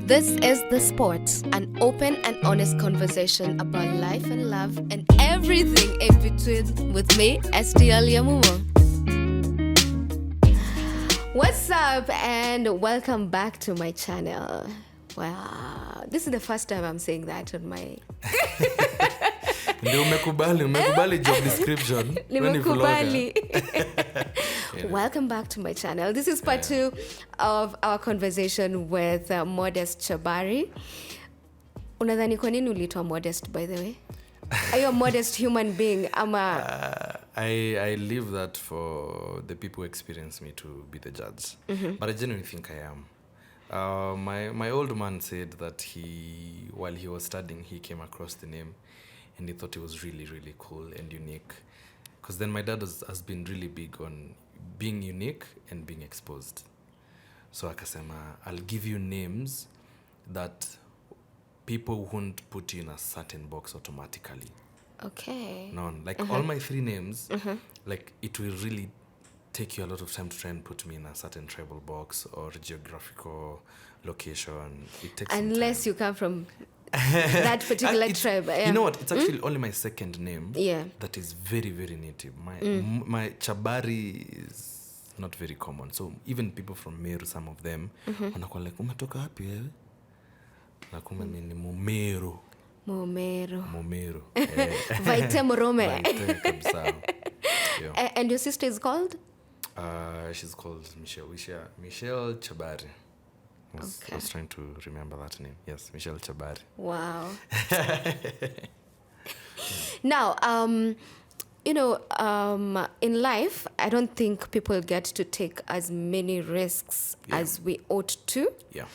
This is The Sports, an open and honest conversation about life and love and everything in between with me, STL Yamumo. What's up and welcome back to my channel. Wow, this is the first time I'm saying that on my... umekubali job description. Nimekubali. Welcome back to my channel. This is part 2 of our conversation with Modest Chabari. Unadhani kwa nini uliitwa Modest, by the way? Are you a modest human being? I leave that for the people who experience me to be the judge. Mm-hmm. But I genuinely think I am. My old man said that while he was studying, he came across the name and he thought it was really, really cool and unique. Because then my dad has been really big on being unique and being exposed. So akasema, I'll give you names that people won't put you in a certain box automatically. Okay. None. Like all my 3 names, like it will really take you a lot of time to try and put me in a certain tribal box or geographical location. It takes unless you come from that particular tribe. Yeah. You know what? It's actually only my second name that is very, very native. My Chabari is not very common. So even people from Meru, some of them, wanakuwa like, umetoka wapi wewe? Nakumbe mimi ni Mumeru. Mumeru. Vaite Morome. Vaite kabisa. And your sister is called? She's called Michelle Chabari. I was trying to remember that name. Yes, Michelle Chabari. Wow. Now, in life, I don't think people get to take as many risks as we ought to. Yeah.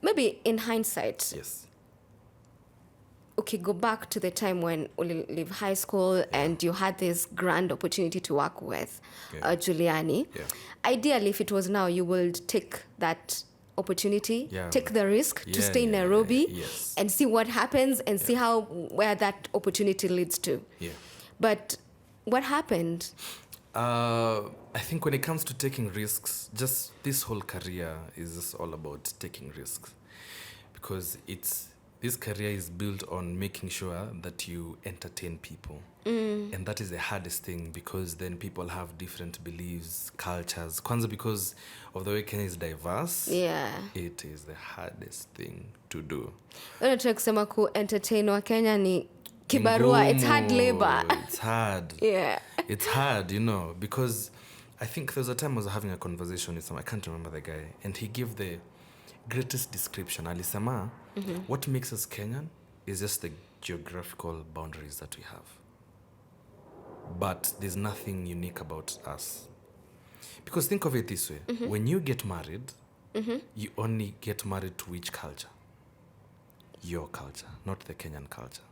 Maybe in hindsight. Yes. Okay, go back to the time when you leave high school and you had this grand opportunity to work with Giuliani. Yeah. Ideally, if it was now, you would take that opportunity, take the risk to stay in Nairobi and see what happens and see where that opportunity leads to. Yeah. But what happened? I think when it comes to taking risks, just this whole career is just all about taking risks. Because this career is built on making sure that you entertain people. And that is the hardest thing because then people have different beliefs, cultures. Kwanza because of the way Kenya is diverse, it is the hardest thing to do. Unataka kusema ku-entertain wa Kenya ni kibarua. It's hard labor. It's hard. It's hard, because I think there was a time I was having a conversation with someone, I can't remember the guy, and he gave the greatest description. Alisema, what makes us Kenyan is just the geographical boundaries that we have. But there's nothing unique about us. Because think of it this way. When you get married, you only get married to which culture? Your culture, not the Kenyan culture.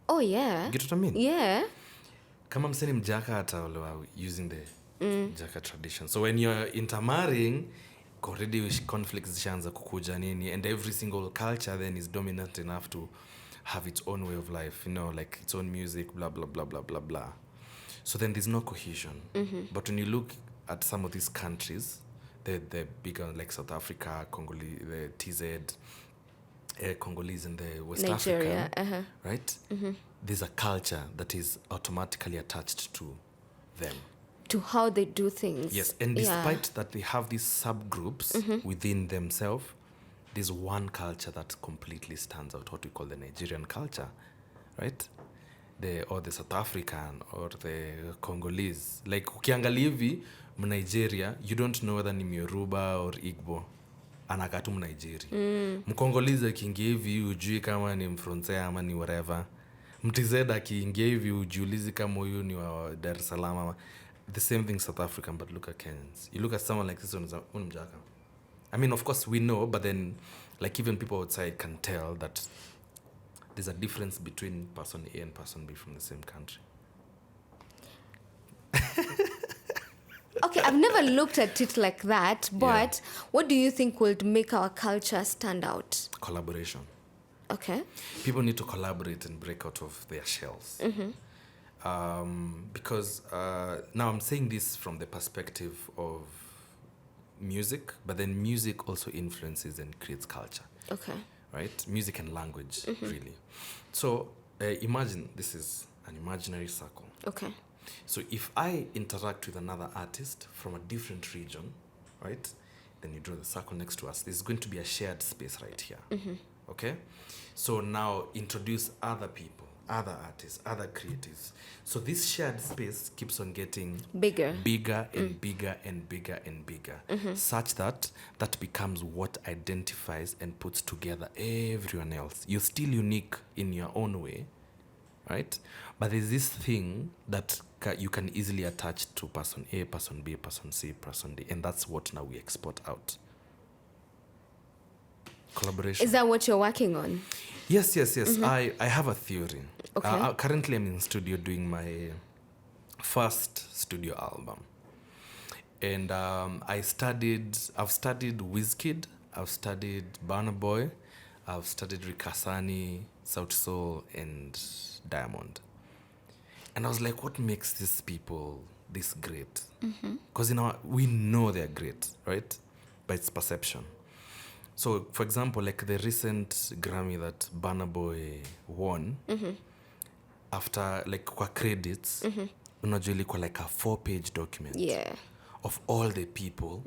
Oh, yeah. You get what I mean? Yeah. Kama mseni mjaka ataolewa using the Jaka tradition. So when you're intermarrying, already conflicts zishaanza kukuja nini, and every single culture then is dominant enough to have its own way of life, like its own music, blah, blah, blah, blah, blah, blah. So then there's no cohesion. But when you look at some of these countries, the bigger, like South Africa, Congolese, the TZ, Congolese in the West Nigeria, Africa, right? There's a culture that is automatically attached to them. To how they do things. Yes, and despite that they have these subgroups within themselves, there's one culture that completely stands out, what we call the Nigerian culture, right? Or the South African or the Congolese. Like, ukiangalia hivi, Nigeria, you don't know whether ni Yoruba or Igbo. Anakatu Nigeria. Mkongolese akiingia hivi, ujui kama ni Mfrancais ama ni whatever. Mtizeda akiingia hivi, ujiulizi kama huyu ni wa Dar es Salaam. The same thing South African, but look at Kenyans. You look at someone like this one, I mean, of course we know, but then like even people outside can tell that there's a difference between person A and person B from the same country. Okay, I've never looked at it like that, but what do you think would make our culture stand out? Collaboration. Okay. People need to collaborate and break out of their shells. Because now I'm saying this from the perspective of music, but then music also influences and creates culture. Okay. Right? Music and language, really. So imagine this is an imaginary circle. Okay. So if I interact with another artist from a different region, right? Then you draw the circle next to us. There's going to be a shared space right here. Okay? So now introduce other people, other artists, other creatives. So this shared space keeps on getting Bigger and bigger and bigger and bigger, such that becomes what identifies and puts together everyone else. You're still unique in your own way, right? But there's this thing that you can easily attach to person A, person B, person C, person D, and that's what now we export out. Collaboration. Is that what you're working on? Yes. I have a theory. Okay. Currently I'm in studio doing my first studio album. And I've studied Wizkid, I've studied Burna Boy, I've studied Rikasani, Sauti Sol, and Diamond. And I was like, what makes these people this great? Because we know they're great, right? But it's perception. So, for example, like the recent Grammy that Burna Boy won, after like kwa credits, unajua ilikuwa like a 4-page document. Yeah. Of all the people,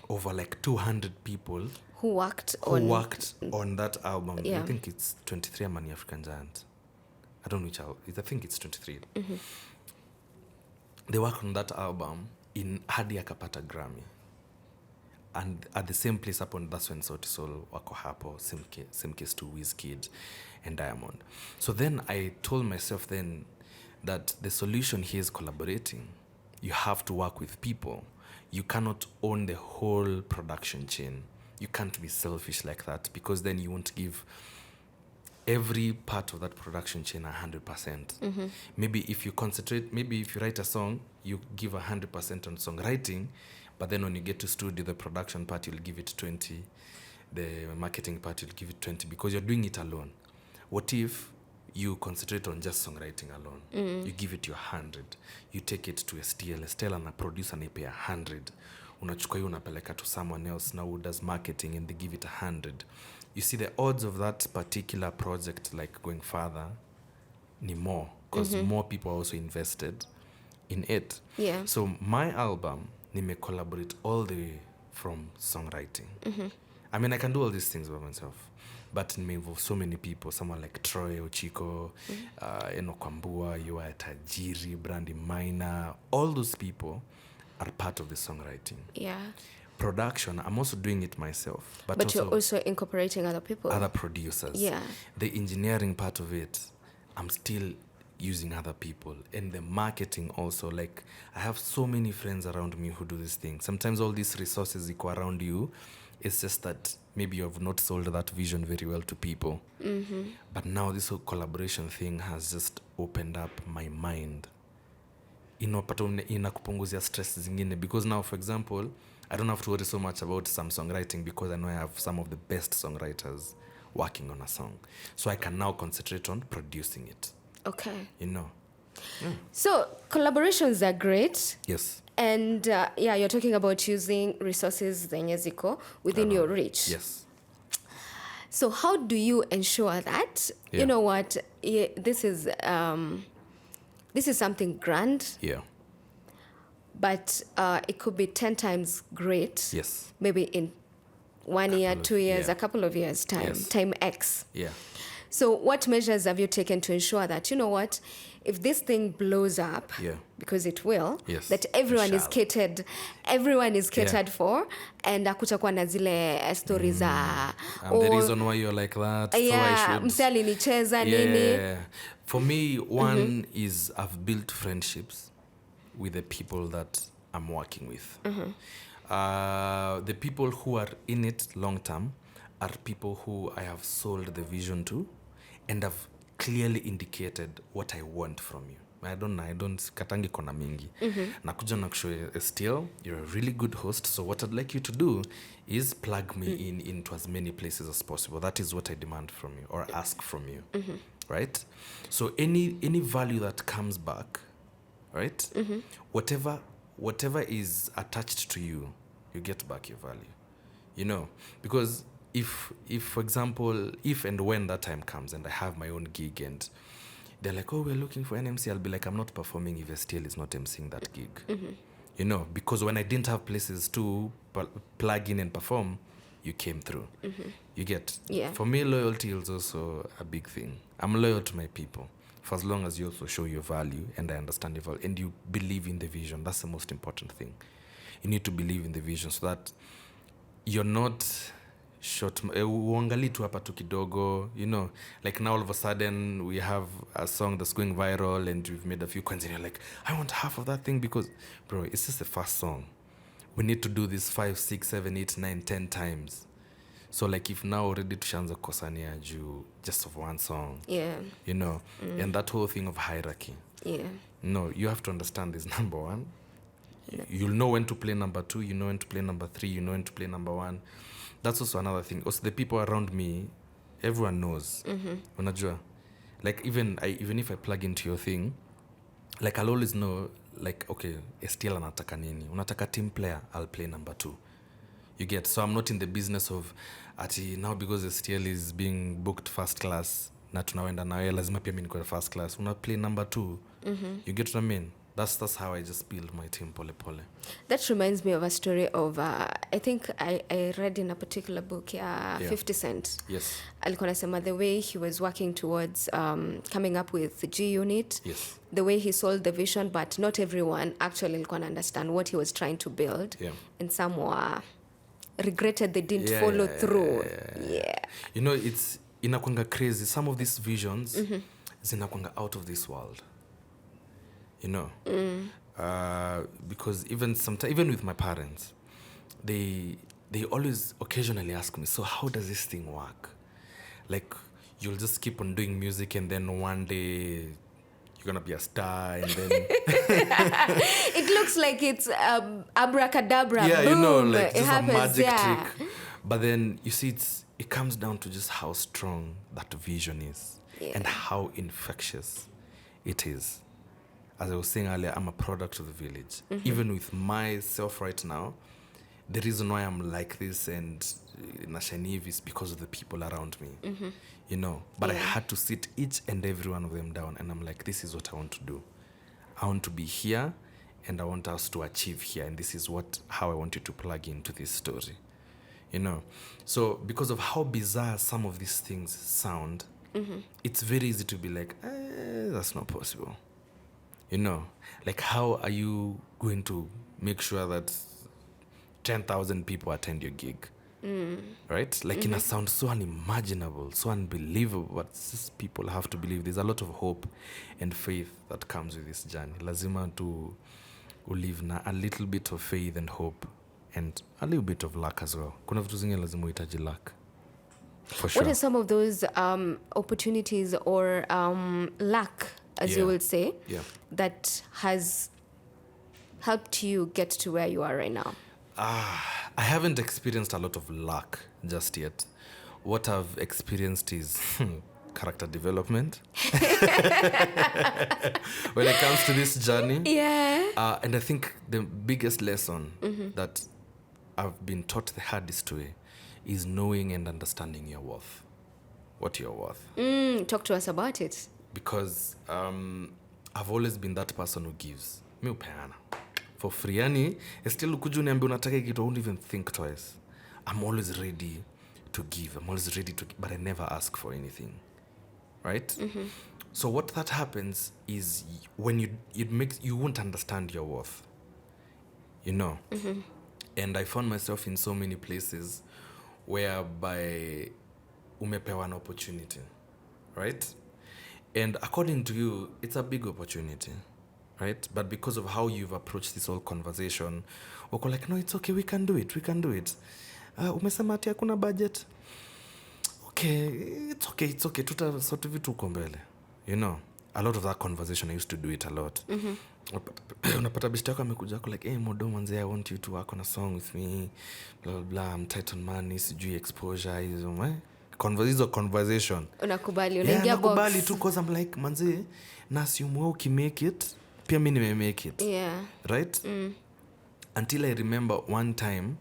over like 200 people who worked on that album. Yeah. I think it's 23 Amani African Giant. I don't know which album. I think it's 23. They worked on that album in hadi akapata Grammy. And at the same place upon, that's when Sauti Sol wako hapo, same case to Wizkid and Diamond. So then I told myself then that the solution here is collaborating. You have to work with people. You cannot own the whole production chain. You can't be selfish like that, because then you won't give every part of that production chain 100%. Maybe if you write a song, you give 100% on songwriting, but then when you get to studio, the production part, you'll give it 20. The marketing part, you'll give it 20, because you're doing it alone. What if you concentrate on just songwriting alone? You give it your 100. You take it to STL and a producer anaipe 100. Unachukua hiyo unapeleka to someone else now who does marketing, and they give it 100. You see, the odds of that particular project like going further ni more, because more people are also invested in it. Yeah. So my album, nime collaborate all the way from songwriting. I mean, I can do all these things by myself, but it may involve so many people. Someone like Troy Ochiko, Eno Kwambua, Yoa Tajiri, Brandy Minor. All those people are part of the songwriting. Yeah. Production, I'm also doing it myself. But you're also incorporating other people. Other producers. Yeah. The engineering part of it, I'm still using other people. And the marketing also, like, I have so many friends around me who do this thing. Sometimes all these resources equal around you. It's just that maybe you have not sold that vision very well to people. But now this whole collaboration thing has just opened up my mind. Inakupunguzia stress zingine. Because now, for example, I don't have to worry so much about some songwriting, because I know I have some of the best songwriters working on a song. So I can now concentrate on producing it. Okay. So collaborations are great. Yes. And you're talking about using resources zenye ziko within your reach. Yes. So how do you ensure that, you know what, this is something grand. Yeah. But it could be 10 times great. Yes. Maybe in 1 year, 2 years, a couple of years time, time X. Yeah. So what measures have you taken to ensure that, you know what, if this thing blows up, because it will, that everyone is catered for, and akutakuwa na zile stories za... the reason why you're like that. Msali nicheza nini. For me, one is I've built friendships with the people that I'm working with. The people who are in it long term are people who I have sold the vision to, and I've clearly indicated what I want from you. I don't katangi kona mingi. Nakuja nakushow still, you're a really good host, so what I'd like you to do is plug me into as many places as possible. That is what I demand from you or ask from you. Right? So any value that comes back, right? Whatever is attached to you, you get back your value. You know, because if for example, if and when that time comes and I have my own gig and they're like, oh, we're looking for an MC, I'll be like, I'm not performing if STL is not emceeing that gig. You know, because when I didn't have places to plug in and perform, you came through. You get. Yeah. For me, loyalty is also a big thing. I'm loyal to my people. For as long as you also show your value and I understand your value and you believe in the vision, that's the most important thing. You need to believe in the vision so that you're not short, uangali tu hapa tu kidogo, you know, like now all of a sudden we have a song that's going viral and we've made a few coins and you're like, I want half of that thing because, bro, it's just the first song. We need to do this 5, 6, 7, 8, 9, 10 times. So like if now already tushaanza kukosania juu just of one song, you know, and that whole thing of hierarchy. No, you have to understand this. Number one, you'll know when to play number 2, you know when to play number 3, you know when to play number 1. That's also another thing. Also, the people around me, everyone knows. Unajua, like even if I plug into your thing, like I'll always know, like, okay, STL anataka nini? Unataka team player, I'll play number 2. You get. So I'm not in the business of ati now because STL is being booked first class, na tunaenda nawe lazima pia mimi niko first class. Una play number 2. You get what I mean? That's how I just build my team pole pole. That reminds me of a story of I think I read in a particular book 50 Cent. Yes. Alikuwa anasema the way he was working towards coming up with the G Unit. Yes. The way he sold the vision, but not everyone actually alikuwa understand what he was trying to build. Yeah. And some were regretted they didn't follow through. Yeah. You know, it's inakwanga crazy. Some of these visions zinakwanga out of this world. You know, because even with my parents, they always occasionally ask me, so how does this thing work? Like, you'll just keep on doing music and then one day you're gonna be a star and then it looks like it's abracadabra. Yeah, boom, you know, like it just happens, a magic trick. But then you see, it comes down to just how strong that vision is and how infectious it is. As I was saying earlier, I'm a product of the village. Even with myself right now, the reason why I'm like this and Nashaniv is because of the people around me. You know, but I had to sit each and every one of them down and I'm like, this is what I want to do. I want to be here and I want us to achieve here, and this is how I want you to plug into this story. You know, so because of how bizarre some of these things sound, it's very easy to be like, that's not possible. You know, like how are you going to make sure that 10,000 people attend your gig? Right? Like in a sound so unimaginable, so unbelievable, but just people have to believe. There's a lot of hope and faith that comes with this journey. Lazima to live na a little bit of faith and hope and a little bit of luck as well. Kuna vitu zingine lazima uhitaji luck. For sure. What are some of those opportunities or luck, as you will say, that has helped you get to where you are right now? I haven't experienced a lot of luck just yet. What I've experienced is character development when it comes to this journey. Yeah. And I think the biggest lesson that I've been taught the hardest way is knowing and understanding your worth. What you're worth. Talk to us about it. Because I've always been that person who gives. Mi upeana. For free. Yani, still kuju niambi unataka kitu, I won't even think twice. I'm always ready to give. I'm always ready to give, but I never ask for anything. Right? So what that happens is when you won't understand your worth. You know? And I found myself in so many places whereby umepewa an opportunity. Right? And according to you, it's a big opportunity. Right? But because of how you've approached this whole conversation, wako like, no, it's okay, we can do it. Umesema ati hakuna budget. Okay, it's okay. Tutasort vitu uko mbele. You know, a lot of that conversation, I used to do it a lot. Unapata bishti yako amekuja yako like, hey, Modo manze, I want you to work on a song with me. Blah, blah, blah. I'm tight on money, sijui exposure. Hizo conversation. Unakubali, unaingia box. Nakubali tu cause I'm like, manze, na assume wewe ukimake it, pia mimi nimemake it. Yeah. Right? Until I remember one time,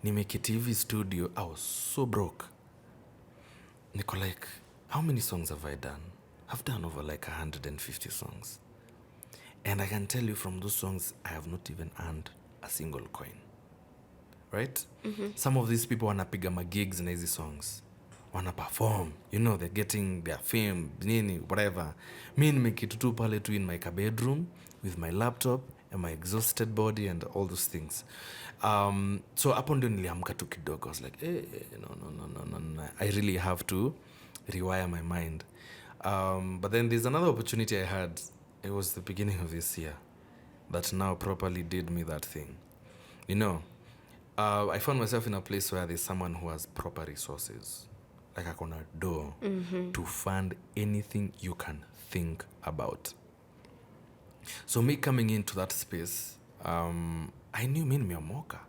nimeketi hivi studio, I was so broke. Niko like, how many songs have I done? I've done over like 150 songs. And I can tell you from those songs, I have not even earned a single coin. Right? Some of these people wanapiga gigs na hizi songs. Wanna perform. You know, they're getting their fame, nini, whatever. Me nimeketi tu pale tu in my bedroom with my laptop and my exhausted body and all those things. So hapo ndio niliamka tu kidogo. I was like, no. I really have to rewire my mind. But then there's another opportunity I had. It was the beginning of this year that now properly did me that thing. You know, I found myself in a place where there's someone who has proper resources. Like a corner door to fund anything you can think about. So me coming into that space, I knew me nimeomoka.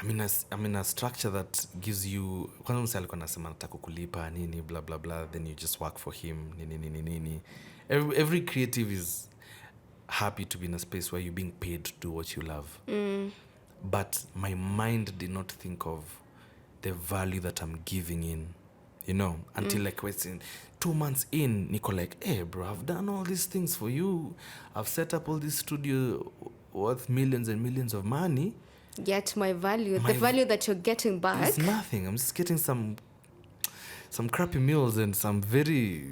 I'm in a structure that gives you, kwanza msali kwa nasema nataka kulipa nini blah blah blah, then you just work for him nini. Every creative is happy to be in a space where you're being paid to do what you love. But my mind did not think of the value that I'm giving in, you know, until like 2 months in, Nico like, hey bro, I've done all these things for you. I've set up all this studio worth millions and millions of money. Yet the value that you're getting back, it's nothing. I'm just getting some crappy meals and some very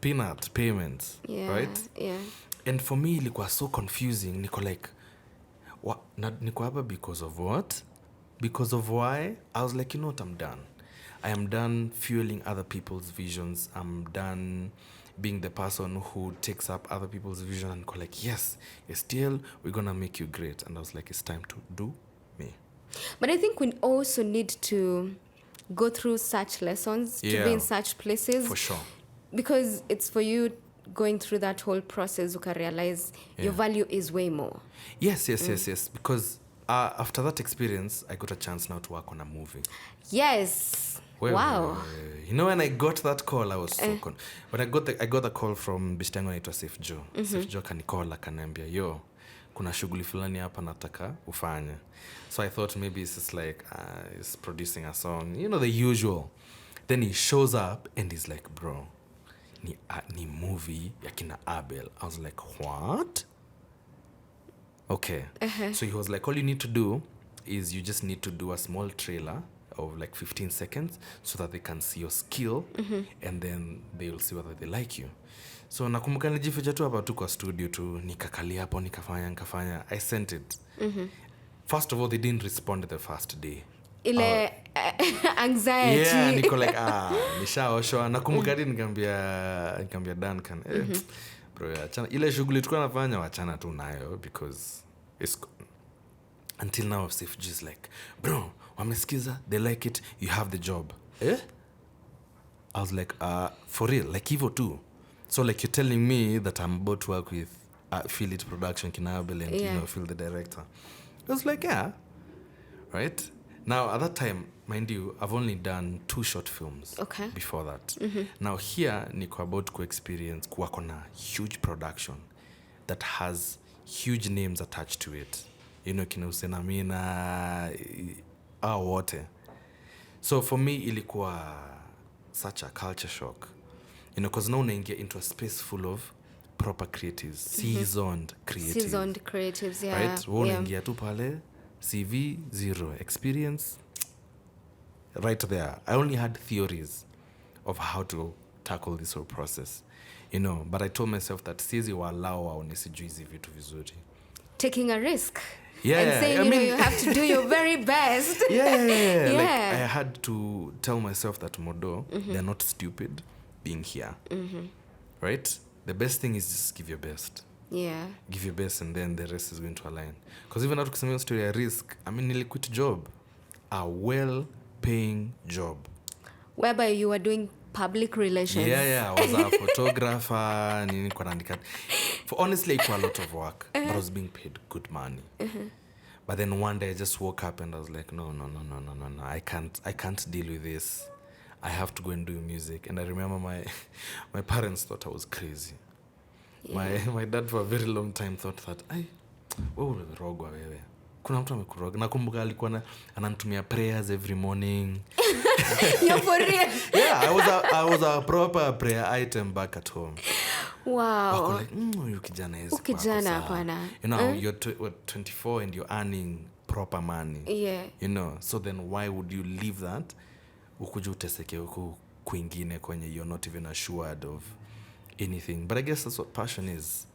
peanut payments, right? Yeah. And for me, it was so confusing. Nico like, what? Nico hapa because of what? Because of why? I was like, you know what? I'm done. I am done fueling other people's visions. I'm done being the person who takes up other people's vision and go like, yes, still, we're going to make you great. And I was like, it's time to do me. But I think we also need to go through such lessons to be in such places. For sure. Because it's for you going through that whole process, you can realize your value is way more. Yes. Because after that experience, I got a chance now to work on a movie. Yes. Wow. You know, when I got that call, I was so when I got the call from Bishtango, it was Safe Joe. Safe Joe kanikola akaniambia, yo, kuna shughuli fulani hapa nataka ufanye. So I thought maybe it's just like he's producing a song, you know, the usual. Then he shows up and he's like, bro, ni movie ya kina Abel. I was like, what? Okay. So he was like, all you need to do is you just need to do a small trailer of like 15 seconds so that they can see your skill and then they'll see whether they like you. So nakumbuka nilijificha tu hapa tu kwa studio tu, nikakalia hapo nikafanya. I sent it. First of all, they didn't respond the first day. Ile anxiety. Yeah, niko like nishaoshwa. Nakumbuka nikamwambia Duncan, bro, achana ile shughuli tulikuwa nafanya, wachana tu nayo because it's until now Safe G's like, bro, wamesikiza, they like it, you have the job. I was like, for real, like Evo too. So like you're telling me that I'm about to work with Feel It Production, Kinabel, and you know, Feel the director. I was like, yeah. Right? Now, at that time, mind you, I've only done 2 short films before that. Now here, niko about to experience kuwako na huge production that has huge names attached to it. You know, kina Hussein Amina, wote. So for me, ilikuwa such a culture shock. You know, because now unaingia into a space full of proper creatives, seasoned creatives, yeah. Right? Unaingia tu pale, CV 0, experience right there. I only had theories of how to tackle this whole process, you know, but I told myself that sizi walao waone sijui hizi vitu vizuri. Taking a risk. Yeah, and saying, you know, you have to do your very best. Yeah. Like I had to tell myself that Modo, they're not stupid being here. Right? The best thing is just give your best. Yeah. Give your best and then the rest is going to align. Because even after kusema story ya risk, I mean, nili quit job. A well-paying job. Whereby you were doing public relations. Yeah. I was a photographer. Nini kwa naandika. Honestly, it was a lot of work. But I was being paid good money. But then one day I just woke up and I was like, no. I can't deal with this. I have to go and do music. And I remember my parents thought I was crazy. Yeah. My dad for a very long time thought that, wewe unarogwa wewe. kuna mtu amekuroga. Nakumbuka alikuwa ananitumia prayers every morning. You're for real? Yeah, I was a proper prayer item back at home. Wow. Wako like, you kijana is kijana hapana. You know, you're 24 and you're earning proper money. Yeah. You know, so then why would you leave that? Ukuje uteseke huku kwingine kwenye you're not even assured of anything. But I guess that's what passion is.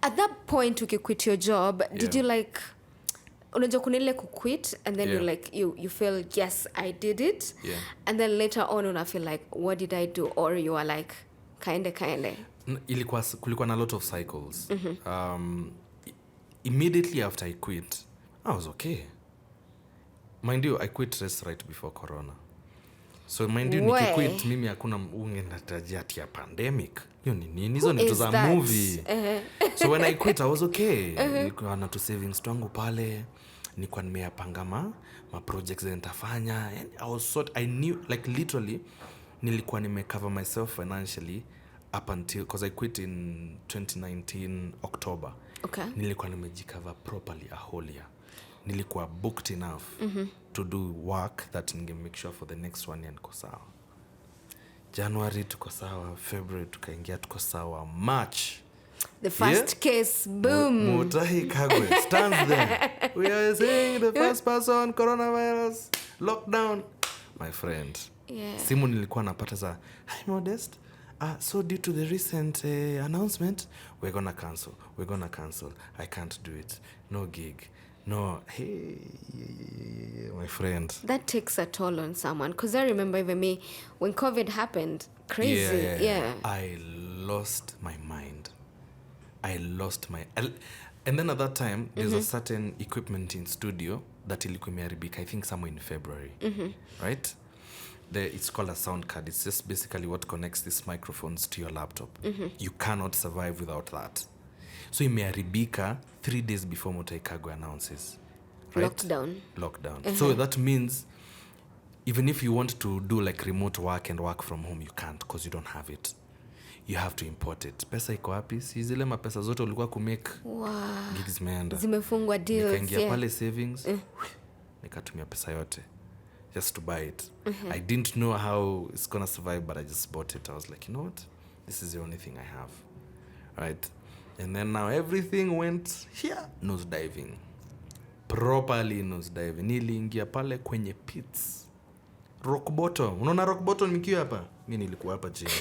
At that point, you quit your job. Did you like... Unajua kuna ile kuquit and then you feel, yes, I did it. Yeah. And then later on, una feel like, what did I do? Or you are like, kinda. Kulikuwa na a lot of cycles. Immediately after I quit, I was okay. Mind you, I quit right before Corona. So mind you, nikiquit mimi hakuna ungenatarajia ati ya pandemic. Hiyo ni nini? Hizo ni tu za movie. So when I quit, I was okay. Nilikuwa na tu savings twangu pale. Nilikuwa nimeyapanga ma projects nitafanya. And I knew, like literally, nilikuwa nimecover myself financially up until, because I quit in 2019 October. Okay. Nilikuwa nimejicover properly a whole year. Nilikuwa booked enough to do work that ninge make sure for the next one year niko sawa. January tuko sawa, February tukaingia tuko sawa, March the first case, boom. Mutahi Kagwe stands there. We are seeing the first person coronavirus lockdown. My friend. Yeah. Simu nilikuwa napata za, hi Modest. So due to the recent announcement, we're gonna cancel. I can't do it. No gig. No, hey, my friend. That takes a toll on someone. Because I remember even me, when COVID happened, crazy. Yeah. I lost my mind. And then at that time, there's a certain equipment in studio that ilikuwa imeharibika, I think somewhere in February. Right? It's called a sound card. It's just basically what connects these microphones to your laptop. You cannot survive without that. So imeharibika 3 days before Mutai Kagwe announces. Right? Lockdown. So that means even if you want to do like remote work and work from home, you can't because you don't have it. You have to import it. Pesa iko wapi? Si zile mapesa zote ulikuwa kumake. Wow. Gigs meenda. Zimefungwa deals. Nikaingia pale savings. Nikatumia pesa yote just to buy it. I didn't know how it's gonna survive, but I just bought it. I was like, you know what? This is the only thing I have. Right? And then now everything went here, nose diving. Properly nose diving. Niliingia pale kwenye pits. Rock bottom. Unaona rock bottom nikiwa hapa? Mimi nilikuwa hapa chini.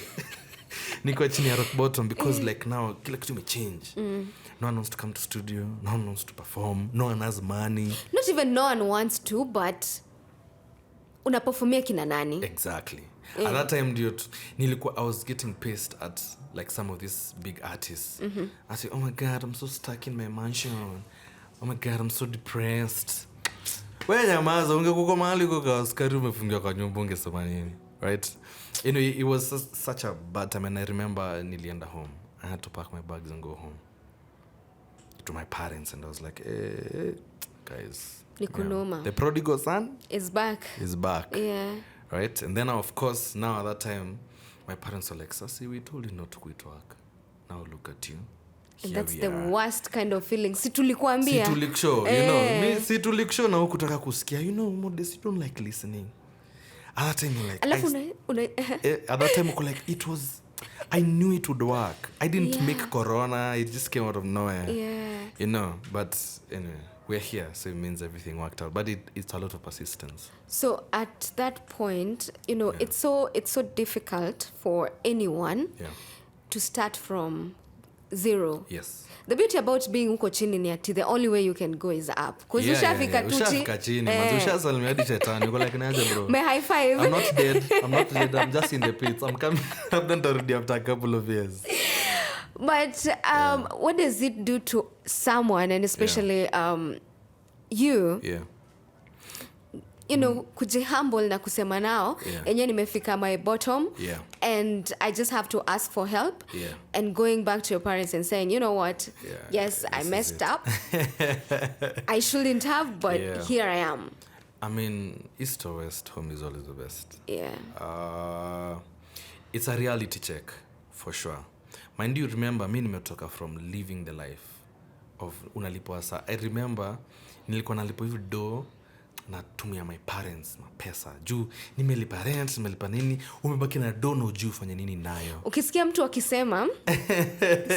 Niko chini ya rock bottom because like now kila kitu imechange. No one wants to come to studio, no one wants to perform, no one has money. Not even no one wants to, but unaperformia kina nani? Exactly. At that time I was getting pissed at like some of these big artists. I say, oh my God, I'm so stuck in my mansion. Oh my God, I'm so depressed. Wewe nyamaza, ungekuwa mahali kwa askari umefungiwa kwa nyumba ungesema nini? Right? Anyway, it was such a bad time, and I remember nilienda home. I had to pack my bags and go home to my parents, and I was like, hey, guys. Nikunoma. The prodigal son is back. Yeah. Right? And then, of course, now at that time, my parents were like, Sasi, we told you not to quit work. Now look at you. And that's the worst kind of feeling. Si tulikuambia. Si tulikshow, you know. Si tulikshow na hukutaka kusikia. You know, Modest, you don't like listening. At that time, you're like... at that time, like, it was... I knew it would work. I didn't make Corona. It just came out of nowhere. Yeah. You know, but anyway, we're here, so it means everything worked out. But it's a lot of persistence. So at that point, you know, it's so difficult for anyone to start from zero. Yes. The beauty about being huko chini ni ati the only way you can go is up. Because ushafika tuchi. Ushafika chini. Ushasalimia hadi shetani. Uko like naje bro. May high five. I'm not dead. I'm just in the pits. I'm coming up already after a couple of years. But what does it do to someone, and especially you? Yeah. You know, kujihumble na kusema nao enye nimefika my bottom and I just have to ask for help and going back to your parents and saying, you know what, yes, I messed up. I shouldn't have, but here I am. I mean, east or west, home is always the best. Yeah. It's a reality check, for sure. Mind you, remember, me nimetoka from living the life of unalipwa sa. I remember nilikuwa nalipo hivi do natumia my parents mapesa juu nimelipa rent, nimelipa nini, umebaki na do na ujui ufanye nini nayo. Ukisikia mtu akisema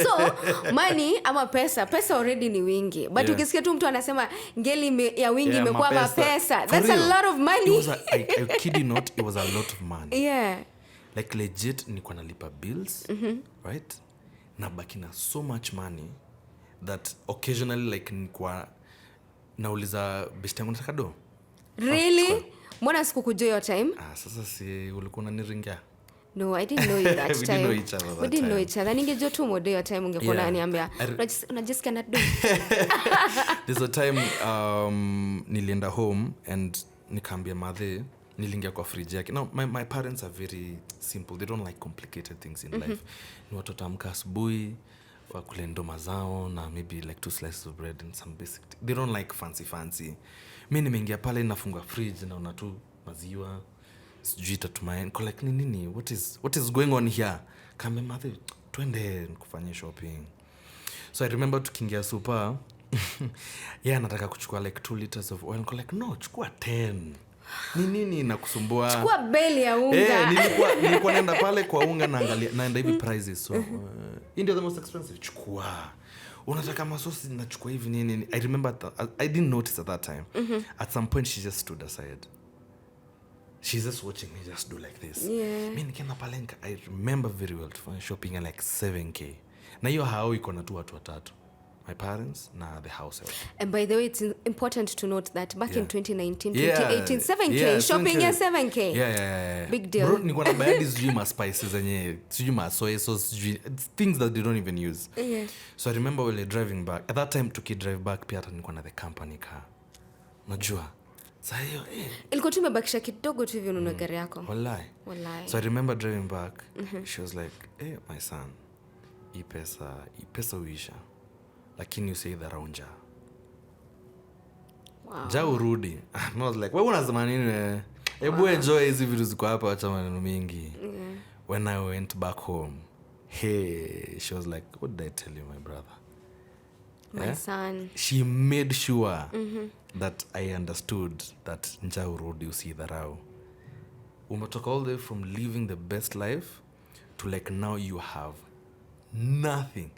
so money ama pesa already ni wingi, but ukisikia tu mtu anasema ngeli ya wingi imekuwa mapesa, that's a lot of money. I kid you not, it was a lot of money. Yeah, like legit nilikuwa nalipa bills, right, na baki na so much money that occasionally like nilikuwa nauliza best yangu nataka do. Really? Mbona sikukujua your time? Sasa si ulikuwa unaniringia? No, I didn't know you that we time. We didn't know each other. Ningejua tu mode your time ungekuwa unaniambia. Just cannot do. There's a time nilienda home and nikaambia mother nilingia kwa fridge yake. Now my parents are very simple. They don't like complicated things in life. Ni watoto amka asubuhi wakule ndoma zao na maybe like 2 slices of bread and some basic. They don't like fancy. Mimi nimeingia pale nafungua fridge naona tu maziwa. Sijui tatumaini kwa like nini, what is going on here? Kama mother twende kufanya shopping. So I remember tukiingia super nataka kuchukua like 2 liters of oil. Kwa like no, chukua 10. Nini nakusumbua? Chukua beli ya unga. Nilikuwa naenda pale kwa unga naenda hivi prices. So ndio the most expensive. Chukua. Unataka masosi nachukua hivi nini. I remember I didn't notice at that time. At some point she just stood aside. She's just watching me just do like this. Yeah. Mimi nikienda pale I remember very well to shopping at like 7K. Na hiyo hao iko na tu watu watatu. My parents na the house help. And by the way, it's important to note that back in 2019, 2018, 7K, shopping ya 7K. Yeah. Big deal. Bro, niko na bayadi sijui ma spices zenye, sijui ma soy sauce, sijui things that they don't even use. Yeah. So I remember while driving back. At that time drive back pia hata nilikuwa na the company car. Unajua? Sasa hiyo ilikuwa tu imebakisha kidogo tu hivi ununue gari yako. Wallahi. So I remember driving back. She was like, my son, hii pesa uisha. Lakini usei dharaunja. Wow. Ja urudi. I was like, wewe unasema nini wewe? Hebu enjoy hizi vitu ziko hapa, acha maneno mingi. When I went back home, she was like, what did I tell you, my brother? My son. She made sure that I understood that nja urudi usidharau. Umetoka all the way from living the best life to like now you have nothing.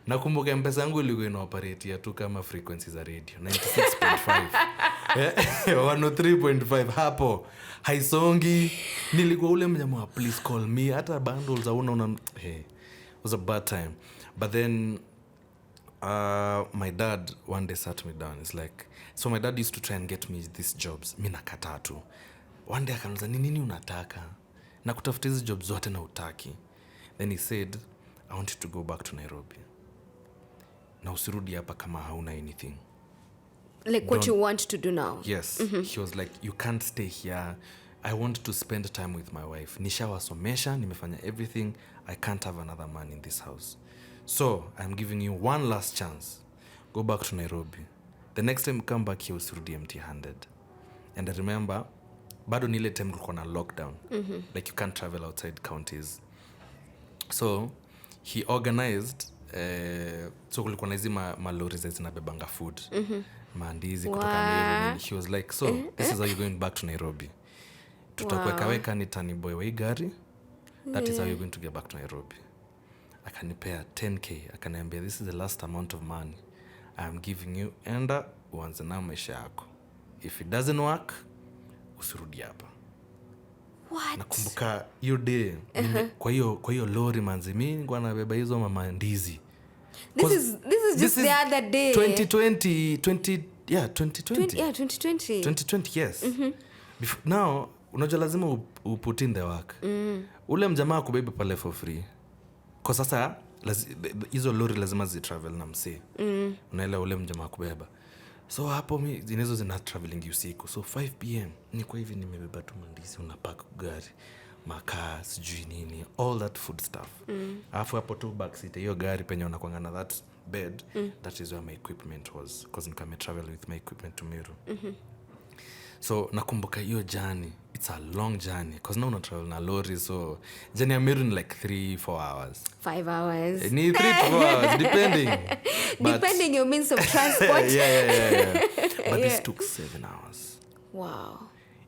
Nakumbuka M-Pesa yangu ilikuwa ina-operate ya tu kama frequency za radio 96.5 103.5 hapo haisongi. Nilikuwa ule mjamaa please call me, hata bundles hauna it was a bad time. But then my dad one day sat me down. It's like, so my dad used to try and get me these jobs. Mimi nakataa tu. One day akaniuliza nini unataka? Na kutafuta hizo jobs zote na utaki. Then he said, I want you to go back to Nairobi. Na usirudi hapa kama hauna anything. Like what you want to do now. Yes. He was like, you can't stay here. I want to spend time with my wife. Nishawasomesha, nimefanya everything. I can't have another man in this house. So, I'm giving you one last chance. Go back to Nairobi. The next time you come back here, usirudi empty-handed. And I remember, bado nile time kulikuwa na lockdown. Like you can't travel outside counties. So, he organized, so kulikuwa na hizi malori zinabebanga food. Maandizi kutoka Meru. He was like, so, this is how you're going back to Nairobi. Tutakuweka nitani boy wa hii gari. That is how you're going to get back to Nairobi. Akanipea 10K. Akaniambia, this is the last amount of money I'm giving you. Enda, uanze na maisha yako. If it doesn't work, usirudi hapa. What? Nakumbuka hiyo day. Kwa hiyo lori manzi mimi nilikuwa nabeba hizo mamandizi. This is just the other day. 2020. 2020, yes. Now, unajua lazima uput in the work. Ule mjamaa kubeba pale for free. Kwa sasa, hizo lori lazima zitravel na msee. Unaelewa ule mjamaa kubeba. So hapo zinezo zina traveling usiku. So 5 PM, niko hivi nimebeba tu mandizi, unapack gari, makaa, sijui nini, all that food stuff. Alafu hapo tu backseat hiyo gari penye unakuanga na that bed, that is where my equipment was, because nikame travel with my equipment to Meru. So nakumbuka hiyo journey. it's a long journey because now not travel na lorry, so journey ya Meru in like 3-4 hours. 5 hours. Need 3 to 4 hours, depending. Depending your means of transport. yeah. But this took 7 hours. Wow.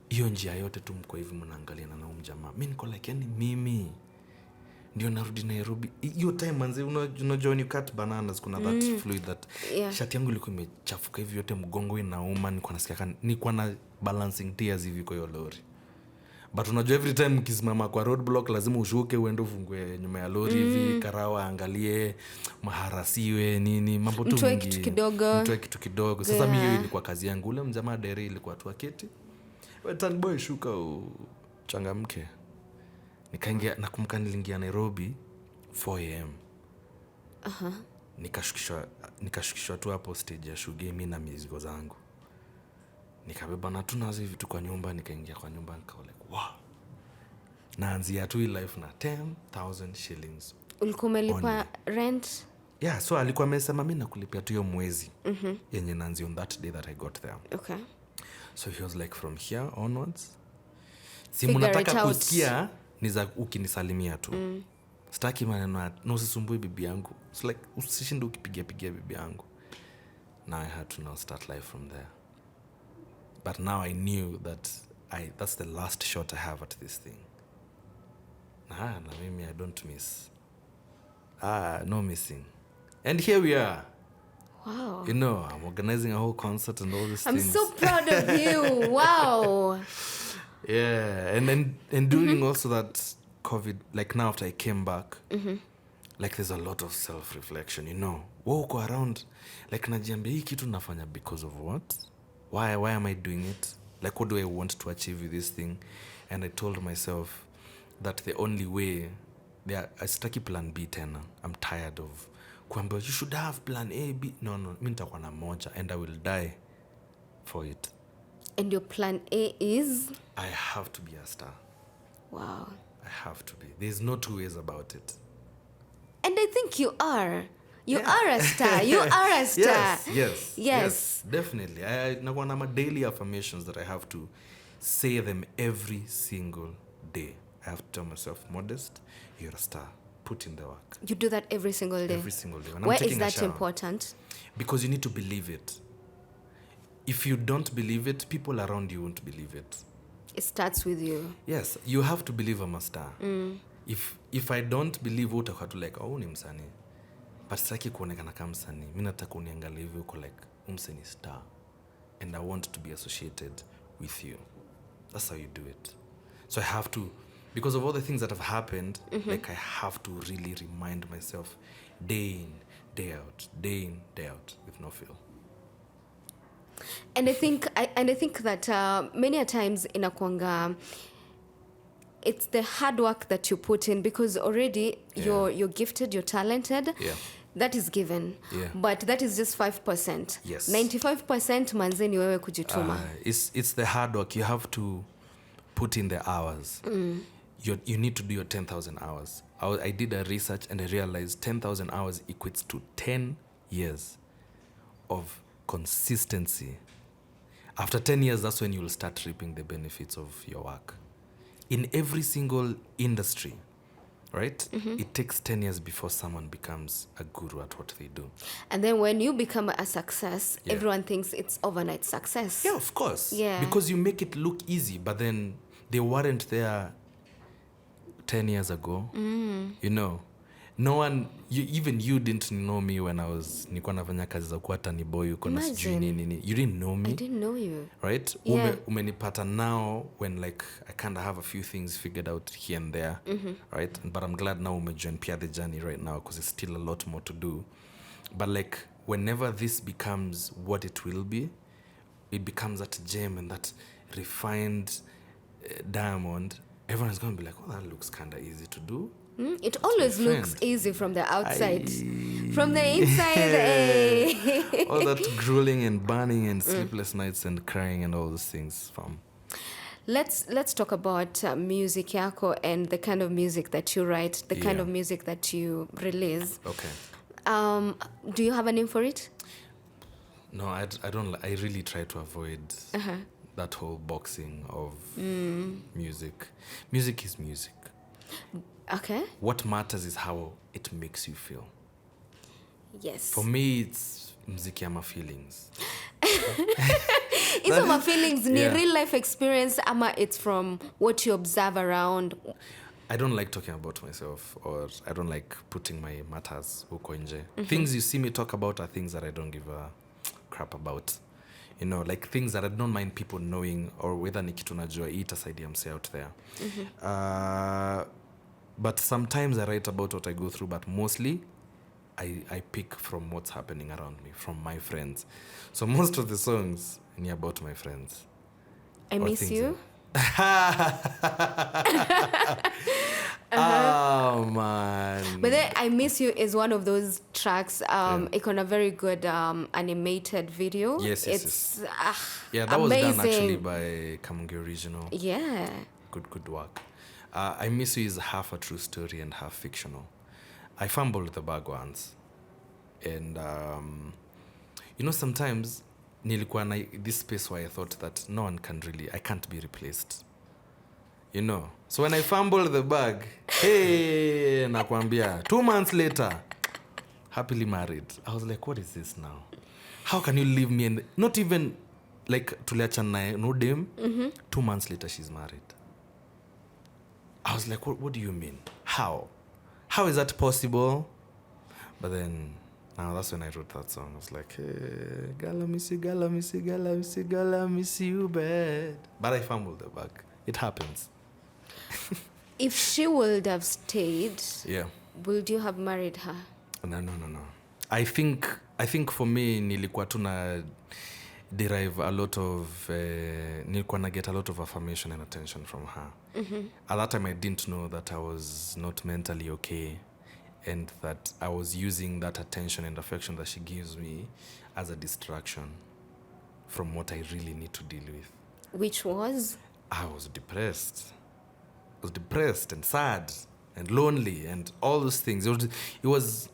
Hiyo njia yote tu mko hivi mnaangalia na jamaa. Mimi niko like yani mimi ndio narudi Nairobi. Hiyo time manze unajua when you cut bananas kuna that fluid that shati yangu ilikuwa imechafuka hivi yote, mgongo inauma, nilikuwa na balancing tears hivi kwa hiyo lori. But unajua every time ukisimama kwa roadblock lazima ushuke uende ufungue nyuma ya lori hivi, karawa angalie, maharasiwe nini, mambo tu mingi. Mtoe kitu kidogo. Sasa mimi hiyo ilikuwa kazi yangu. Ule mjamaa dere ilikuwa tu aketi. Wetan boy shuka uchangamke. Nikaingia, nakumbuka niliingia Nairobi 4 am. Nikashukishwa tu hapo stage ya shughuli mimi na mizigo zangu. Nikabeba na tunazo hivi tu kwa nyumba, nikaingia kwa nyumba nikawa like wow. Naanzia tu life na 10,000 shillings. Ulikuwa umelipa rent? Yeah, so alikuwa amesema mimi nakulipia tu hiyo mwezi. Yenye naanzi on that day that I got there. Okay. So he was like from here onwards. Si mnataka kusikia niza ukinisalimia tu. Sitaki maneno na usisumbue bibi yangu. It's like usishinde ukipigia bibi yangu. Now I had to now start life from there. But now I knew that that's the last shot I have at this thing. Na mimi I don't miss. No missing. And here we are. Wow. You know, I'm organizing a whole concert and all these things. I'm so proud of you. Wow. Yeah, and during also that COVID, like now after I came back, like there's a lot of self-reflection, you know. Walk around, like najiambia hii kitu nafanya because of what? Why am I doing it? Like what do I want to achieve with this thing? And I told myself that the only way, I sitaki plan B tena. I'm tired of kuambia you should have plan A, B. No, mimi nitakuwa na moja and I will die for it. And your plan A is? I have to be a star. Wow. I have to be. There's no two ways about it. And I think you are. You are a star. You are a star. Yes. Definitely. I nakuwa na daily affirmations that I have to say them every single day. I have to tell myself, Modest, you're a star. Put in the work. You do that every single day? Every single day. Why is that important? Because you need to believe it. If you don't believe it, people around you won't believe it. It starts with you. Yes, you have to believe I'm a star. If I don't believe, utakuwa tu like, ni msanii. But sitaki kuonekana kama msanii. Mimi nataka uniangalie hivi uko like, msanii star. And I want to be associated with you. That's how you do it. So I have to, because of all the things that have happened, like I have to really remind myself day in, day out with no fail. And I think that many a times inakuanga, it's the hard work that you put in, because already you're gifted, you're talented. Yeah. That is given. Yeah. But that is just 5%. Yes. 95% manzeni wewe kujituma. It's the hard work. You have to put in the hours. You need to do your 10,000 hours. I did a research and I realized 10,000 hours equates to 10 years of consistency. After 10 years, that's when you'll start reaping the benefits of your work. In every single industry, right? It takes 10 years before someone becomes a guru at what they do. And then when you become a success, everyone thinks it's overnight success. Yeah, of course. Yeah. Because you make it look easy, but then they weren't there 10 years ago. You know, no one, even you didn't know me when nilikuwa nafanya kazi za kuwa tani boy, uko na sijui nini. You didn't know me. I didn't know you. Right? Yeah. Umenipata now when like I kind of have a few things figured out here and there. Right? But I'm glad now umejoin pia the journey right now, because there's still a lot more to do. But like whenever this becomes what it will be, it becomes that gem and that refined diamond, everyone's going to be like, oh, that looks kind of easy to do. It always looks easy from the outside. From the inside, all that grueling and burning and sleepless nights and crying and all those things. Let's talk about music yako and the kind of music that you write, the kind of music that you release. Okay. Do you have a name for it? No, I don't. I really try to avoid that whole boxing of music. Music is music. Okay. What matters is how it makes you feel. Yes. For me, it's muziki ama feelings. Hizo ma feelings ni real life experience ama it's from what you observe around? I don't like talking about myself, or I don't like putting my matters huko nje. Things you see me talk about are things that I don't give a crap about. You know, like things that I don't mind people knowing, or whether ni kitu najua itasaidia mse out there. But sometimes I write about what I go through, but mostly I pick from what's happening around me, from my friends. So most of the songs ni about my friends. I miss you. Oh man. But then I Miss You is one of those tracks. It's on a very good animated video. Yes. Yeah, that amazing. was done actually by Kamungi Original. Yeah. Good work. I Miss You is half a true story and half fictional. I fumbled the bag once. And, sometimes nilikuwa na this space where I thought that I can't be replaced. So when I fumbled the bag, hey, nakwambia, 2 months later, happily married. I was like, what is this now? How can you leave me? And not even like tuliachana no dem. 2 months later, she's married. I was like, what do you mean? How is that possible? But then, now that's when I wrote that song. I was like, hey, gala miss you, gala miss you, gala miss you, gala miss you bad. But I fumbled the bag. It happens. If she would have stayed, would you have married her? No. I think for me, nilikuwa tuna derive a lot of, nilikuwa na get a lot of affirmation and attention from her. At that time, I didn't know that I was not mentally okay, and that I was using that attention and affection that she gives me as a distraction from what I really need to deal with. Which was? I was depressed. I was depressed and sad and lonely and all those things. It was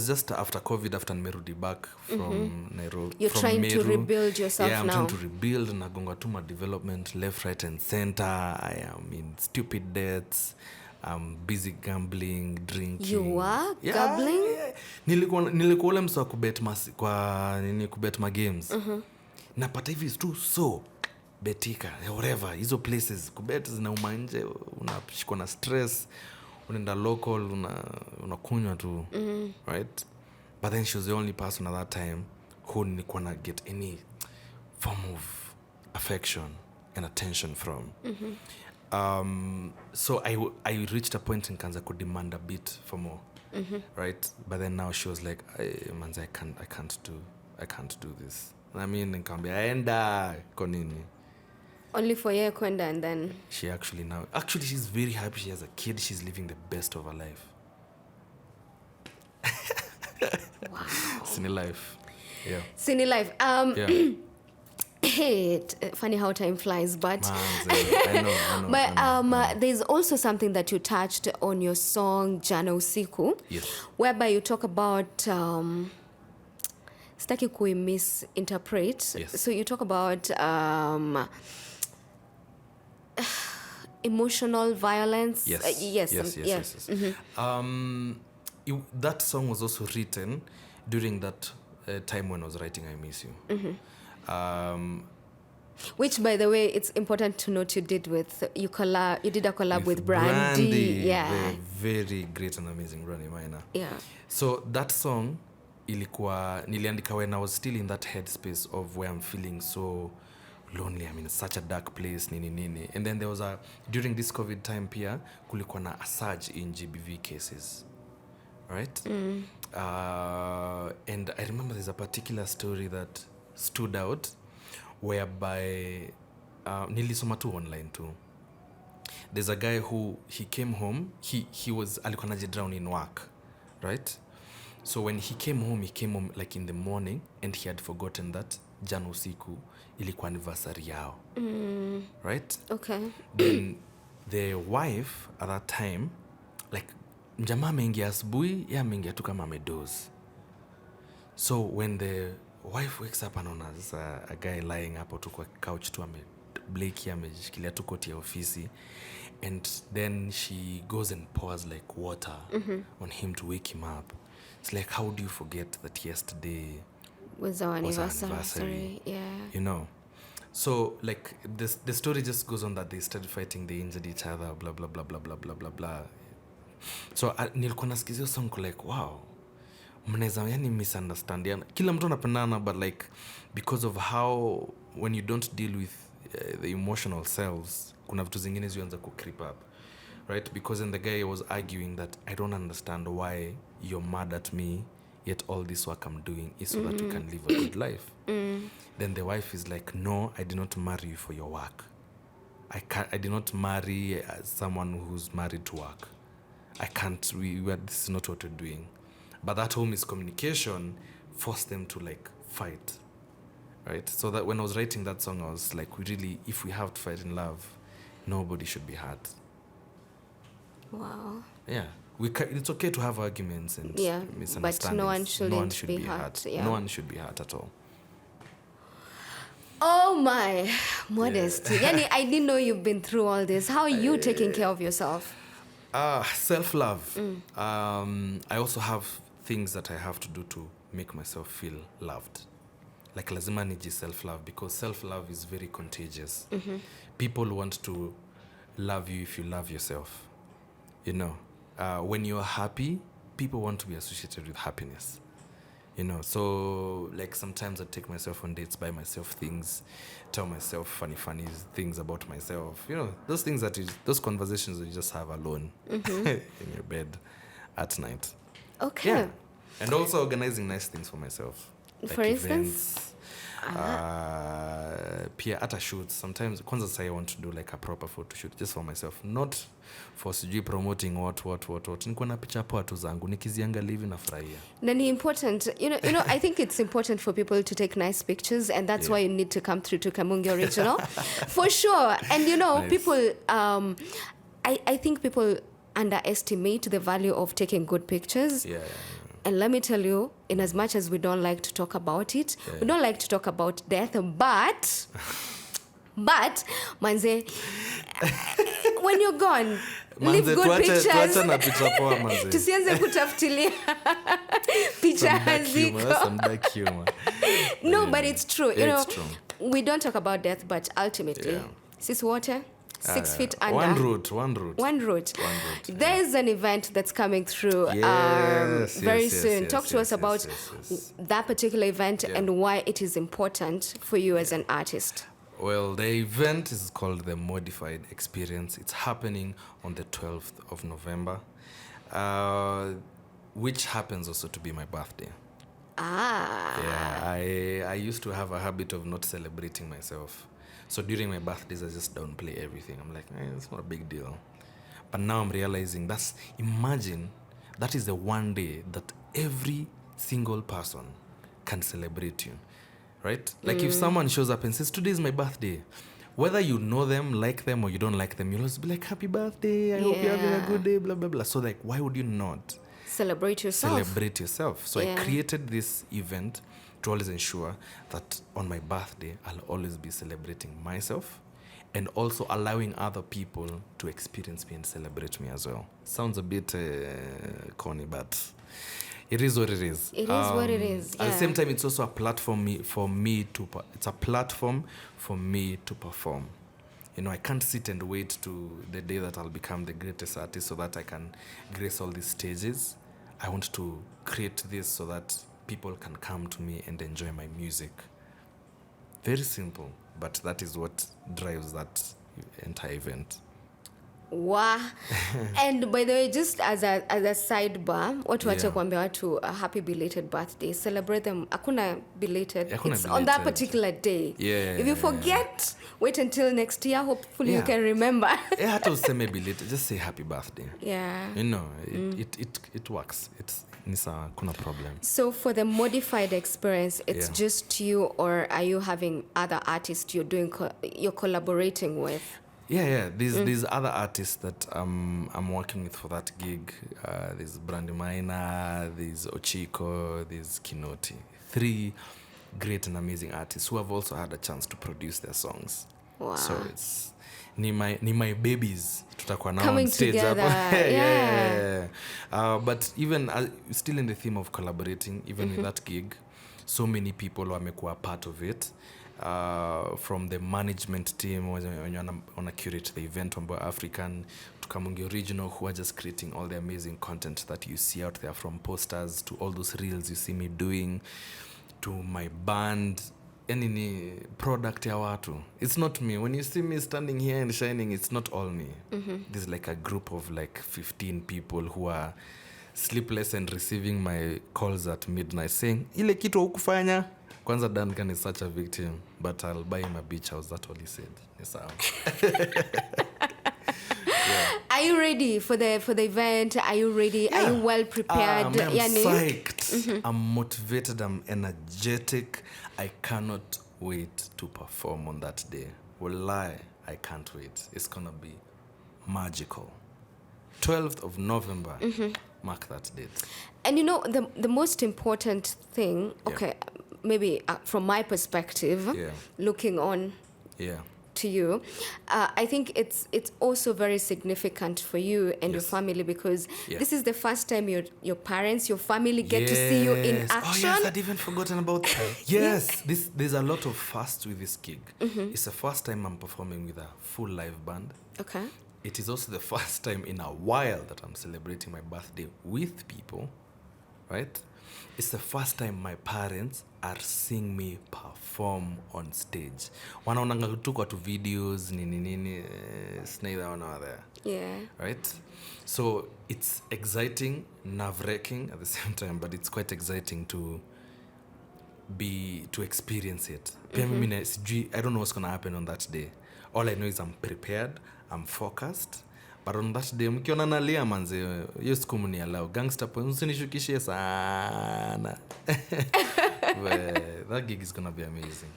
just after COVID, after nimerudi back from Nairobi. You're from trying Meru. to rebuild yourself now. Yeah, I'm trying to rebuild. Nagonga tu ma development left, right, and center. I am in stupid debts. I'm busy gambling, drinking. You are gambling? Yeah. Nilikuwa ule msa kubet kubet ma games. Napata hivi tu so betika, whatever, hizo places kubet zinauma nje, unashikwa na stress, unaenda local, unakunywa tu, right? But then she was the only person at that time who nilikuwa na get any form of affection and attention from. So I reached a point in Kanza could demand a bit for more, right? But then now she was like, manze, I can't do this. I mean, nikamwambia aenda kwa nini? Only for you kwenda, and then She actually she's very happy. She has a kid. She's living the best of her life. wow. Cine life. Yeah. Cine life. Yeah. Hey, funny how time flies, but I know. But there's also something that you touched on your song Jana Usiku, Yes. whereby you talk about sitaki misinterpret. Yes. So you talk about emotional violence. Yes. Yes. That song was also written during that time when I was writing I Miss You. Which, by the way, it's important to note you did a collab with Brandy. Yeah. Very great and amazing Brandy Maina. Yeah. So that song niliandika when I was still in that headspace of where I'm feeling so lonely. I'm in such a dark place, nini. And then there was during this COVID time pia, kulikuwa na a surge in GBV cases. Right? And I remember there's a particular story that stood out whereby nilisoma tu online too. There's a guy who he came home, he was alikuwa drown in work, right? So when he came home like in the morning, and he had forgotten that jana usiku ilikuwa anniversary yao. Right? Okay. Then the wife at that time, like mjamaa ameingia asubuhi, yeye ameingia tu kama amedoze. So when the wife wakes up anaona a guy lying hapo tu kwa couch tu Blakey ameshikilia tu koti ya ofisi, and then she goes and pours like water on him to wake him up. It's like, how do you forget that yesterday was our anniversary? Yeah. You know? So, like, the story just goes on that they started fighting, they injured each other, blah, blah, blah, blah, blah, blah, blah, blah. So, nilikuwa nasikizia song like, wow, mnaweza yani misunderstand. Kila mtu anapendana, but like, because of how, when you don't deal with the emotional selves, kuna vitu zingine zianza ku creep up. Right? Because then the guy was arguing that I don't understand why you're mad at me, yet all this work I'm doing is so that you can live a good life. Then the wife is like, no, I did not marry you for your work. I did not marry someone who's married to work. I can't, this is not what we're doing. But that whole miscommunication forced them to like fight. Right? So that when I was writing that song, I was like, if we have to fight in love, nobody should be hurt. Wow. Yeah. It's okay to have arguments and misunderstandings. But no one should be hurt. Yeah. No one should be hurt at all. Oh my, Modesty. Yani, I didn't know you've been through all this. How are you taking care of yourself? Self-love. I also have things that I have to do to make myself feel loved. Like lazima niji self-love, because self-love is very contagious. People want to love you if you love yourself. You know, when you're happy, people want to be associated with happiness. You know, so like sometimes I take myself on dates, buy myself things, tell myself funny things about myself. You know, those things those conversations that you just have alone in your bed at night. Okay. Yeah. And also organizing nice things for myself. Like for instance? Pia at a shoot, sometimes kwanza say I want to do like a proper photo shoot just for myself, not for sijui promoting what. Niko na picha poa tu zangu nikiziangalia hivi nafurahia. Na ni important, you know, I think it's important for people to take nice pictures, and that's why you need to come through to Kamungi Original. For sure. And you know, nice. People I think people underestimate the value of taking good pictures. Yeah. And let me tell you, in as much as we don't like to talk about it, we don't like to talk about death, but manze, when you're gone, leave good pictures. Tusianze kutafutilia picha haziko. Some dark humor. No, but it's true. You know, true. We don't talk about death, but ultimately, sis water. 6 feet under. One route. There is an event that's coming through very soon. Talk to us about that particular event and why it is important for you as an artist. Well, the event is called the Modified Experience. It's happening on the 12th of November, which happens also to be my birthday. Yeah, I used to have a habit of not celebrating myself. So during my birthdays, I just downplay everything. I'm like, it's not a big deal. But now I'm realizing imagine that is the one day that every single person can celebrate you, right? Like if someone shows up and says, today is my birthday, whether you know them, like them, or you don't like them, you'll always be like, happy birthday, I hope you're having a good day, blah, blah, blah. So like, why would you not celebrate yourself? So I created this event to always ensure that on my birthday, I'll always be celebrating myself and also allowing other people to experience me and celebrate me as well. Sounds a bit corny, but it is what it is. It is what it is. Yeah. At the same time, it's also a platform for me to perform. You know, I can't sit and wait to the day that I'll become the greatest artist so that I can grace all these stages. I want to create this so that people can come to me and enjoy my music. Very simple, but that is what drives that entire event. Wow. And by the way, just as a sidebar, watu wache kuambia watu a happy belated birthday. Celebrate them. Hakuna belated. It's on that particular day. Yeah. If you forget, wait until next year. Hopefully you can remember. Hata useme belated, just say happy birthday. Yeah. You know, it works. It's Nisa, kuna problem. So for the Modified Experience, it's just you, or are you having other artists you're collaborating with? Yeah. There's other artists that I'm working with for that gig. There's Brandy Maina, there's Ochiko, there's Kinoti. 3 great and amazing artists who have also had a chance to produce their songs. Wow. So it's ni my babies tutakuwa now coming on stage together. yeah. But even still in the theme of collaborating, even with that gig, so many people wamekuwa part of it. From the management team on a curate the event on African to Kamungi Original, who are just creating all the amazing content that you see out there, from posters to all those reels you see me doing, to my band, any product ya watu. It's not me. When you see me standing here and shining, it's not all me. There's like a group of like 15 people who are sleepless and receiving my calls at midnight saying, ile kitu hukufanya. Kwanza Duncan is such a victim, but I'll buy him a beach house. That's all he said. Yes, yeah. Are you ready for the event? Are you ready? Yeah. Are you well prepared? I'm psyched. I'm motivated. I'm energetic. I cannot wait to perform on that day. Wallahi, I can't wait. It's gonna be magical. 12th of November. Mark that date. And you know, the most important thing, okay, maybe from my perspective, looking on to you, I think it's also very significant for you and your family, because this is the first time your parents, your family get to see you in action. Oh yes, I'd even forgotten about that. Yes, there's a lot of firsts with this gig. It's the first time I'm performing with a full live band. Okay. It is also the first time in a while that I'm celebrating my birthday with people, right? It's the first time my parents are seeing me perform on stage. Wanaonanga tu kwa tu videos, nini, neither one or there. Yeah. Right? So it's exciting, nerve-wracking at the same time, but it's quite exciting to experience it. I don't know what's going to happen on that day. All I know is I'm prepared, I'm focused. But on that day, mkiona nalia manze, hiyo siku mnialau. Gangster po, usinishukishie sana. That gig is going to be amazing.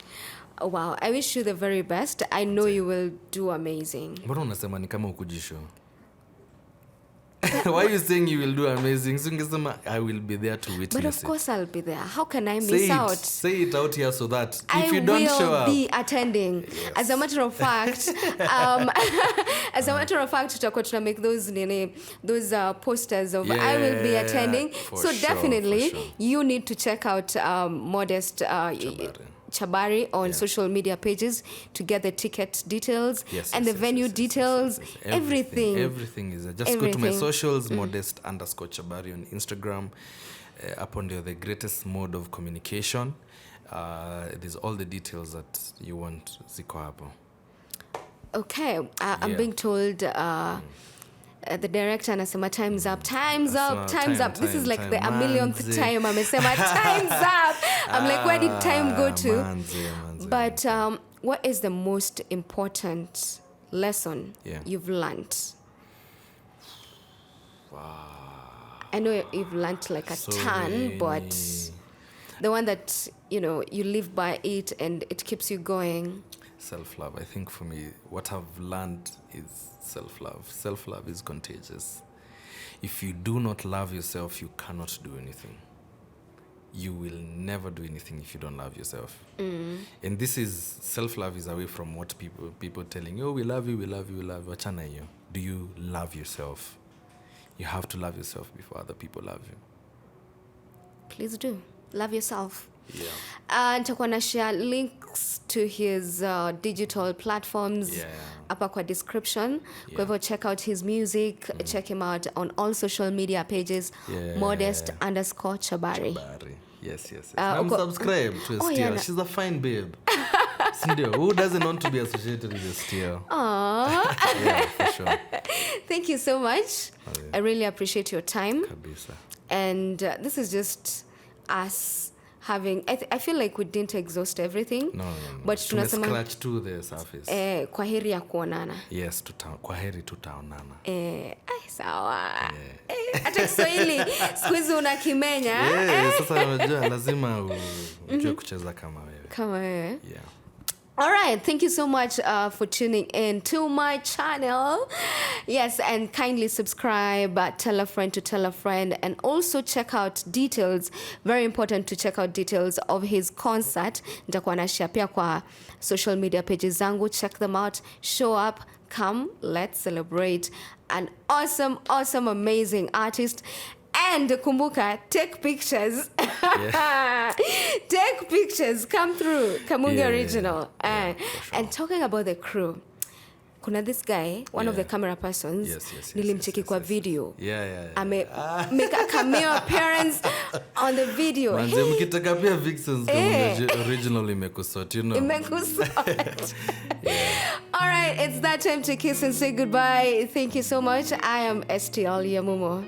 Oh, wow. I wish you the very best. I know you will do amazing. Mbona unasema ni kama ukujisho? Why are you saying you will do amazing? I will be there to witness it. But of course I'll be there. How can I miss out? Say it out here so that if you don't show up, I will be attending. Yes. As a matter of fact, tutakuwa tuna make those posters of I will be attending. So sure, definitely you need to check out Modest Chabari on social media pages to get the ticket details and the venue details, everything. Everything is just go to my socials, modest_Chabari on Instagram. Upon the greatest mode of communication. There's all the details that you want. Ziko hapo. Okay, I'm being told the director anasema time's up. This is like the a millionth time amesema time's up. I'm like, where did time go to? Manze. But what is the most important lesson you've learned? Wow. I know you've learned like a ton, but the one that, you live by it and it keeps you going. Self-love. I think for me, what I've learned is self-love. Self-love is contagious. If you do not love yourself, you cannot do anything. You will never do anything if you don't love yourself. And this is, self-love is away from what people telling you, oh, we love you. Wachana hiyo. Do you love yourself? You have to love yourself before other people love you. Please do. Love yourself. Yeah. Nitakuwa na share links to his digital platforms hapa kwa description. Kwa hivyo check out his music, check him out on all social media pages, modest_Chabari. Yes. I'm subscribed to Estelle. She's a fine babe. Sindio, who doesn't want to be associated with Estelle? Aww. Yeah, for sure. Thank you so much. I really appreciate your time. Kabisa. And this is just us having, I feel like we didn't exhaust everything. No. But tunasema scratch to the surface. Kwa heri ya kuonana. Yes, kwa heri tutaonana. Sawa. Hata Kiswahili siku hizi unakimenya. Sasa unajua lazima ujue kucheza kama wewe. Kama wewe. Yeah. All right, thank you so much for tuning in to my channel. Yes, and kindly subscribe, tell a friend to tell a friend, and also check out details. Very important to check out details of his concert. Nitakuwa nashare pia kwa social media pages zangu. Check them out. Show up, come, let's celebrate an awesome, awesome, amazing artist. And kumbuka, take pictures. Yeah. Take pictures. Come through. Kamungi Original. Yeah, sure. And talking about the crew, kuna this guy, one of the camera persons, nilimcheki kwa video. Make a cameo appearance on the video. Manze mkitaka pia vixens original imekusort, you know. Imekusort. All right, it's that time to kiss and say goodbye. Thank you so much. I am STL Yamumo.